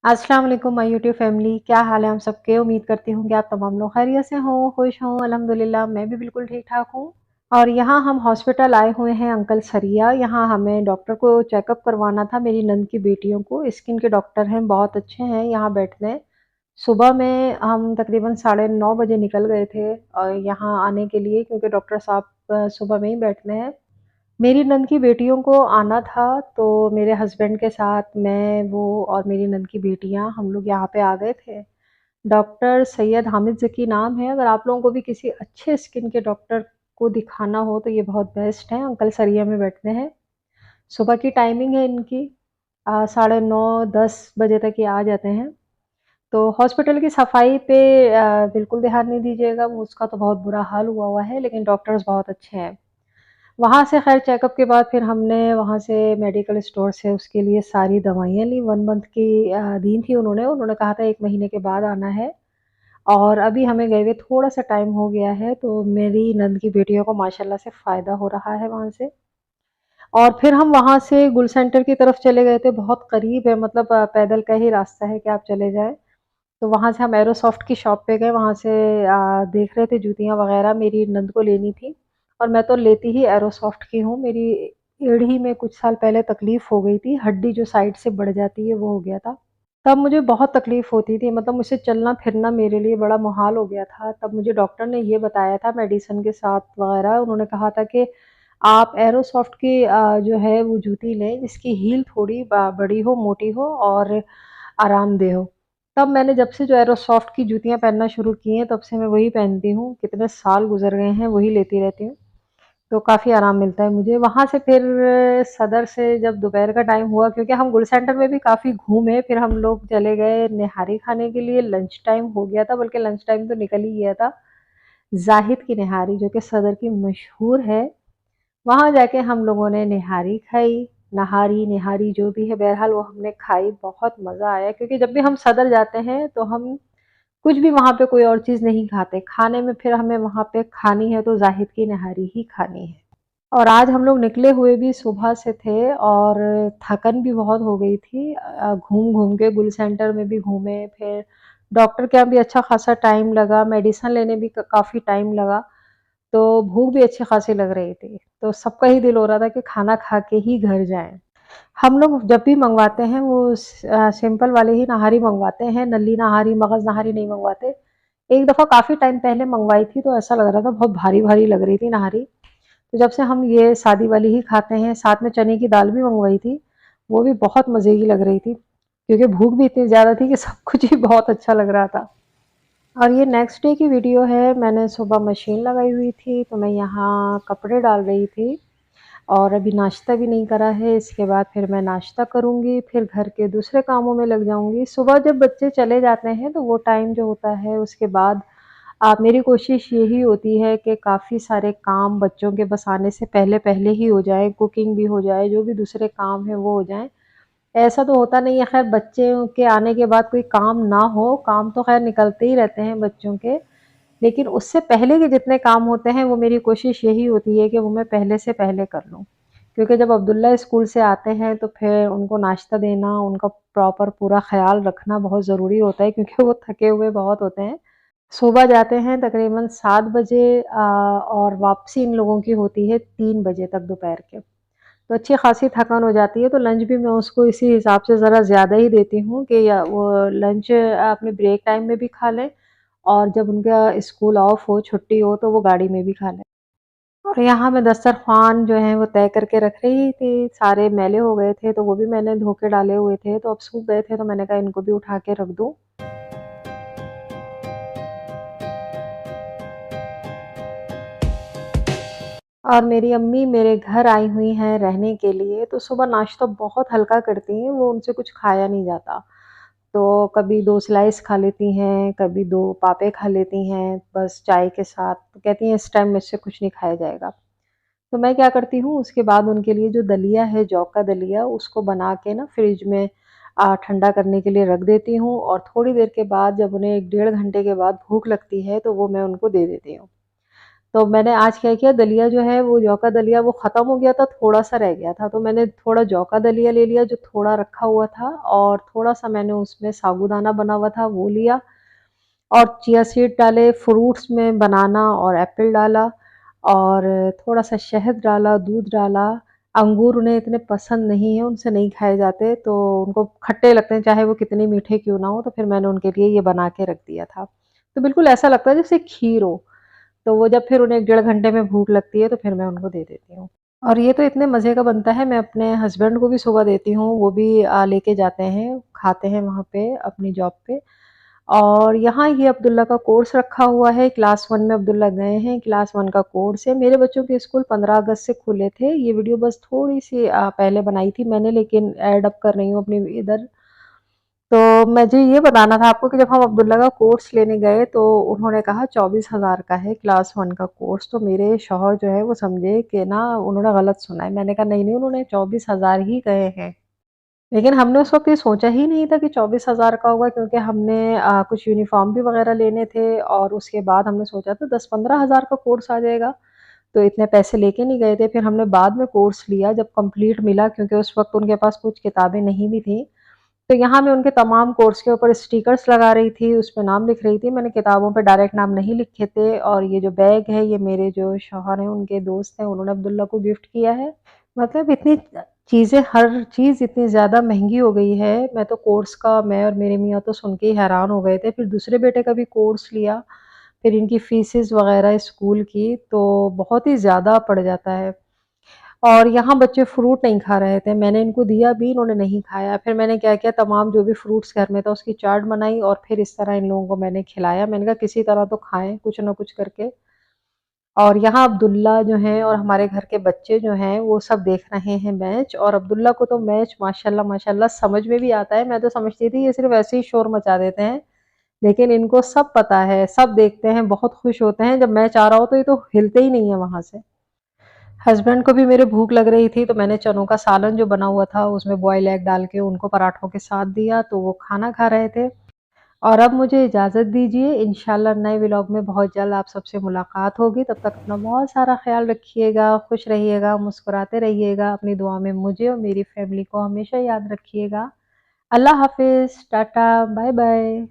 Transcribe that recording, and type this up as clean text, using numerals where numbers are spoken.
अस्सलाम वालेकुम my YouTube family, क्या हाल है हम सबके। उम्मीद करती हूँ कि आप तमाम लोग खैरियत से हों, खुश हों। अल्हम्दुलिल्लाह मैं भी बिल्कुल ठीक-ठाक हूँ। और यहाँ हम हॉस्पिटल आए हुए हैं अंकल सरिया। यहाँ हमें डॉक्टर को चेकअप करवाना था, मेरी नंद की बेटियों को। स्किन के डॉक्टर हैं, बहुत अच्छे हैं, यहाँ बैठते हैं। सुबह में हम तकरीबन साढ़े 9 बजे निकल गए थे यहाँ आने के लिए, क्योंकि डॉक्टर साहब सुबह में ही बैठते हैं। मेरी नंद की बेटियों को आना था, तो मेरे हस्बैंड के साथ मैं, वो और मेरी नंद की बेटियाँ हम लोग यहाँ पे आ गए थे। डॉक्टर सैयद हामिद ज़की नाम है। अगर आप लोगों को भी किसी अच्छे स्किन के डॉक्टर को दिखाना हो तो ये बहुत बेस्ट हैं, अंकल सरिया में बैठते हैं। सुबह की टाइमिंग है इनकी, साढ़े 9-10 बजे तक ये आ जाते हैं। तो हॉस्पिटल की सफाई पे बिल्कुल ध्यान नहीं दीजिएगा, वो उसका तो बहुत बुरा हाल हुआ हुआ है, लेकिन डॉक्टर्स बहुत अच्छे हैं। वहाँ से ख़ैर चेकअप के बाद फिर हमने वहाँ से मेडिकल स्टोर से उसके लिए सारी दवाइयाँ ली। 1 मंथ की दी थी उन्होंने। उन्होंने कहा था 1 महीने के बाद आना है, और अभी हमें गए हुए थोड़ा-सा टाइम हो गया है, तो मेरी नंद की बेटियों को माशाल्लाह से फ़ायदा हो रहा है वहाँ से। और फिर हम वहाँ से गुल सेंटर की तरफ चले गए थे, बहुत करीब है, मतलब पैदल का ही रास्ता है कि आप चले जाएँ। तो वहाँ से हम एयरोसॉफ्ट की शॉप पे गए, वहाँ से देख रहे थे जूतियाँ वग़ैरह, मेरी नंद को लेनी थी। और मैं तो लेती ही एयरोसॉफ्ट की हूँ। मेरी एड़ी में कुछ साल पहले तकलीफ़ हो गई थी, हड्डी जो साइड से बढ़ जाती है वो हो गया था। तब मुझे बहुत तकलीफ़ होती थी, मतलब मुझसे चलना-फिरना मेरे लिए बड़ा मुहाल हो गया था। तब मुझे डॉक्टर ने ये बताया था मेडिसिन के साथ वग़ैरह, उन्होंने कहा था कि आप एयरोसॉफ्ट की जो है वो जूती लें, जिसकी हील थोड़ी बड़ी हो, मोटी हो और आरामदेह हो। तब मैंने जब से जो एयरोसॉफ्ट की जूतियाँ पहनना शुरू की हैं, तब से मैं वही पहनती हूँ। कितने साल गुज़र गए हैं, वही लेती रहती हूँ। तो काफ़ी आराम मिलता है मुझे। वहाँ से फिर सदर से जब दोपहर का टाइम हुआ, क्योंकि हम गुल सेंटर में भी काफ़ी घूमे, फिर हम लोग चले गए निहारी खाने के लिए। लंच टाइम हो गया था, बल्कि लंच टाइम तो निकल ही गया था। ज़ाहिद की निहारी, जो कि सदर की मशहूर है, वहाँ जाके हम लोगों ने निहारी खाई। नहारी, निहारी जो भी है, बहरहाल वो हमने खाई। बहुत मज़ा आया, क्योंकि जब भी हम सदर जाते हैं तो हम कुछ भी वहाँ पे कोई और चीज़ नहीं खाते। खाने में फिर हमें वहाँ पे खानी है तो ज़ाहिद की निहारी ही खानी है। और आज हम लोग निकले हुए भी सुबह से थे, और थकन भी बहुत हो गई थी। घूम-घूम के गुल सेंटर में भी घूमे, फिर डॉक्टर के यहाँ भी अच्छा खासा टाइम लगा, मेडिसिन लेने भी काफ़ी टाइम लगा, तो भूख भी अच्छी खासी लग रही थी। तो सबका ही दिल हो रहा था कि खाना खा के ही घर जाएँ। हम लोग जब भी मँगवाते हैं वो सिंपल वाले ही नहारी मँगवाते हैं, नल्ली नहारी, मगज़ नहारी नहीं मँगवाते। एक दफ़ा काफ़ी टाइम पहले मँगवाई थी तो ऐसा लग रहा था, बहुत भारी-भारी लग रही थी नहारी। तो जब से हम ये सादी वाली ही खाते हैं, साथ में चने की दाल भी मँगवाई थी, वो भी बहुत मज़े की लग रही थी, क्योंकि भूख भी इतनी ज़्यादा थी कि सब कुछ ही बहुत अच्छा लग रहा था। और ये नेक्स्ट डे की वीडियो है। मैंने सुबह मशीन लगाई हुई थी, तो मैं यहाँ कपड़े डाल रही थी, और अभी नाश्ता भी नहीं करा है। इसके बाद फिर मैं नाश्ता करूँगी, फिर घर के दूसरे कामों में लग जाऊँगी। सुबह जब बच्चे चले जाते हैं तो वो टाइम जो होता है, उसके बाद मेरी कोशिश यही होती है कि काफ़ी सारे काम बच्चों के बस आने से पहले-पहले ही हो जाएँ, कुकिंग भी हो जाए, जो भी दूसरे काम हैं वो हो जाएँ। ऐसा तो होता नहीं है, ख़ैर बच्चों के आने के बाद कोई काम ना हो, काम तो ख़ैर निकलते ही रहते हैं बच्चों के। लेकिन उससे पहले के जितने काम होते हैं, वो मेरी कोशिश यही होती है कि वो मैं पहले से पहले कर लूँ। क्योंकि जब अब्दुल्ला स्कूल से आते हैं तो फिर उनको नाश्ता देना, उनका प्रॉपर पूरा ख़्याल रखना बहुत ज़रूरी होता है, क्योंकि वो थके हुए बहुत होते हैं। सुबह जाते हैं तकरीबन 7 बजे, और वापसी इन लोगों की होती है 3 बजे तक दोपहर के। तो अच्छी खासी थकान हो जाती है, तो लंच भी मैं उसको इसी हिसाब से ज़रा ज़्यादा ही देती हूँ कि या वो लंच अपने ब्रेक टाइम में भी खा लें, और जब उनका स्कूल ऑफ हो, छुट्टी हो, तो वो गाड़ी में भी खा लें। और यहाँ मैं दस्तरख़्वान जो है वो तय करके रख रही थी, सारे मैले हो गए थे, तो वो भी मैंने धो के डाले हुए थे, तो अब सूख गए थे, तो मैंने कहा इनको भी उठा के रख दूँ। और मेरी अम्मी मेरे घर आई हुई हैं रहने के लिए, तो सुबह नाश्ता बहुत हल्का करती हैं, वो उनसे कुछ खाया नहीं जाता। तो कभी 2 स्लाइस खा लेती हैं, कभी 2 पापे खा लेती हैं, बस चाय के साथ। तो कहती हैं इस टाइम मुझसे कुछ नहीं खाया जाएगा। तो मैं क्या करती हूँ, उसके बाद उनके लिए जो दलिया है, जौ का दलिया, उसको बना के ना फ्रिज में ठंडा करने के लिए रख देती हूँ, और थोड़ी देर के बाद जब उन्हें 1 डेढ़ घंटे के बाद भूख लगती है, तो वो मैं उनको दे देती हूँ। तो मैंने आज क्या किया, दलिया जो है वो जौ का दलिया वो ख़त्म हो गया था, थोड़ा-सा रह गया था, तो मैंने थोड़ा जौ का दलिया ले लिया जो थोड़ा रखा हुआ था, और थोड़ा-सा मैंने उसमें साबूदाना बना हुआ था वो लिया, और चिया सीड डाले, फ्रूट्स में बनाना और एप्पल डाला, और थोड़ा-सा शहद डाला, दूध डाला। अंगूर उन्हें इतने पसंद नहीं है, उनसे नहीं खाए जाते, तो उनको खट्टे लगते हैं, चाहे वो कितने मीठे क्यों ना हो, तो फिर मैंने उनके लिए ये बना के रख दिया था। तो बिल्कुल ऐसा लगता है जैसे खीर हो, तो वो जब फिर उन्हें 1 डेढ़ घंटे में भूख लगती है, तो फिर मैं उनको दे देती हूँ। और ये तो इतने मज़े का बनता है, मैं अपने हस्बैंड को भी सुबह देती हूँ, वो भी लेके जाते हैं, खाते हैं वहाँ पे अपनी जॉब पे। और यहाँ ये अब्दुल्ला का कोर्स रखा हुआ है, क्लास 1 में अब्दुल्ला गए हैं, क्लास 1 का कोर्स है। मेरे बच्चों के स्कूल 15 अगस्त से खुले थे, ये वीडियो बस थोड़ी-सी पहले बनाई थी मैंने, लेकिन ऐड अप कर रही हूँ अपनी इधर। तो मुझे ये बताना था आपको कि जब हम अब्दुल्ला का कोर्स लेने गए, तो उन्होंने कहा 24,000 का है क्लास 1 का कोर्स, तो मेरे शौहर जो है वो समझे कि ना उन्होंने गलत सुना है। मैंने कहा नहीं-नहीं, उन्होंने 24,000 ही कहे हैं। लेकिन हमने उस वक़्त ये सोचा ही नहीं था कि 24,000 का होगा, क्योंकि हमने कुछ यूनिफ़ॉर्म भी वग़ैरह लेने थे, और उसके बाद हमने सोचा था 10-15,000 का कोर्स आ जाएगा, तो इतने पैसे लेके नहीं गए थे। फिर हमने बाद में कोर्स लिया जब कंप्लीट मिला, क्योंकि उस वक़्त उनके पास कुछ किताबें नहीं भी थी। तो यहाँ मैं उनके तमाम कोर्स के ऊपर स्टिकर्स लगा रही थी, उसपे नाम लिख रही थी। मैंने किताबों पे डायरेक्ट नाम नहीं लिखे थे, और ये जो बैग है, ये मेरे जो शौहर हैं, उनके दोस्त हैं, उन्होंने अब्दुल्ला को गिफ्ट किया है। मतलब इतनी चीज़ें, हर चीज़ इतनी ज़्यादा महँगी हो गई है, मैं तो कोर्स का, मैं और मेरे मियाँ तो सुन के ही हैरान हो गए थे। फिर दूसरे बेटे का भी कोर्स लिया, फिर इनकी फीसेस वग़ैरह स्कूल की, तो बहुत ही ज़्यादा पड़ जाता है। और यहाँ बच्चे फ्रूट नहीं खा रहे थे, मैंने इनको दिया भी, इन्होंने नहीं खाया। फिर मैंने क्या किया, तमाम जो भी फ्रूट्स घर में था उसकी चाट बनाई, और फिर इस तरह इन लोगों को मैंने खिलाया। मैंने कहा किसी तरह तो खाएँ, कुछ ना कुछ करके। और यहाँ अब्दुल्ला जो हैं और हमारे घर के बच्चे जो हैं, वो सब देख रहे हैं मैच, और अब्दुल्ला को तो मैच माशाल्लाह माशाल्लाह समझ में भी आता है। मैं तो समझती थी ये सिर्फ़ ऐसे ही शोर मचा देते हैं, लेकिन इनको सब पता है, सब देखते हैं, बहुत खुश होते हैं। जब मैच आ रहा हो तो ये तो हिलते ही नहीं है वहाँ से। हस्बैंड को भी मेरे भूख लग रही थी, तो मैंने चनों का सालन जो बना हुआ था उसमें बॉयल एग डाल के उनको पराठों के साथ दिया, तो वो खाना खा रहे थे। और अब मुझे इजाज़त दीजिए, इंशाल्लाह नए व्लॉग में बहुत जल्द आप सबसे मुलाकात होगी। तब तक अपना बहुत सारा ख़्याल रखिएगा, खुश रहिएगा, मुस्कुराते रहिएगा, अपनी दुआ में मुझे और मेरी फैमिली को हमेशा याद रखिएगा। अल्लाह हाफ़िज़, टाटा, बाय-बाय।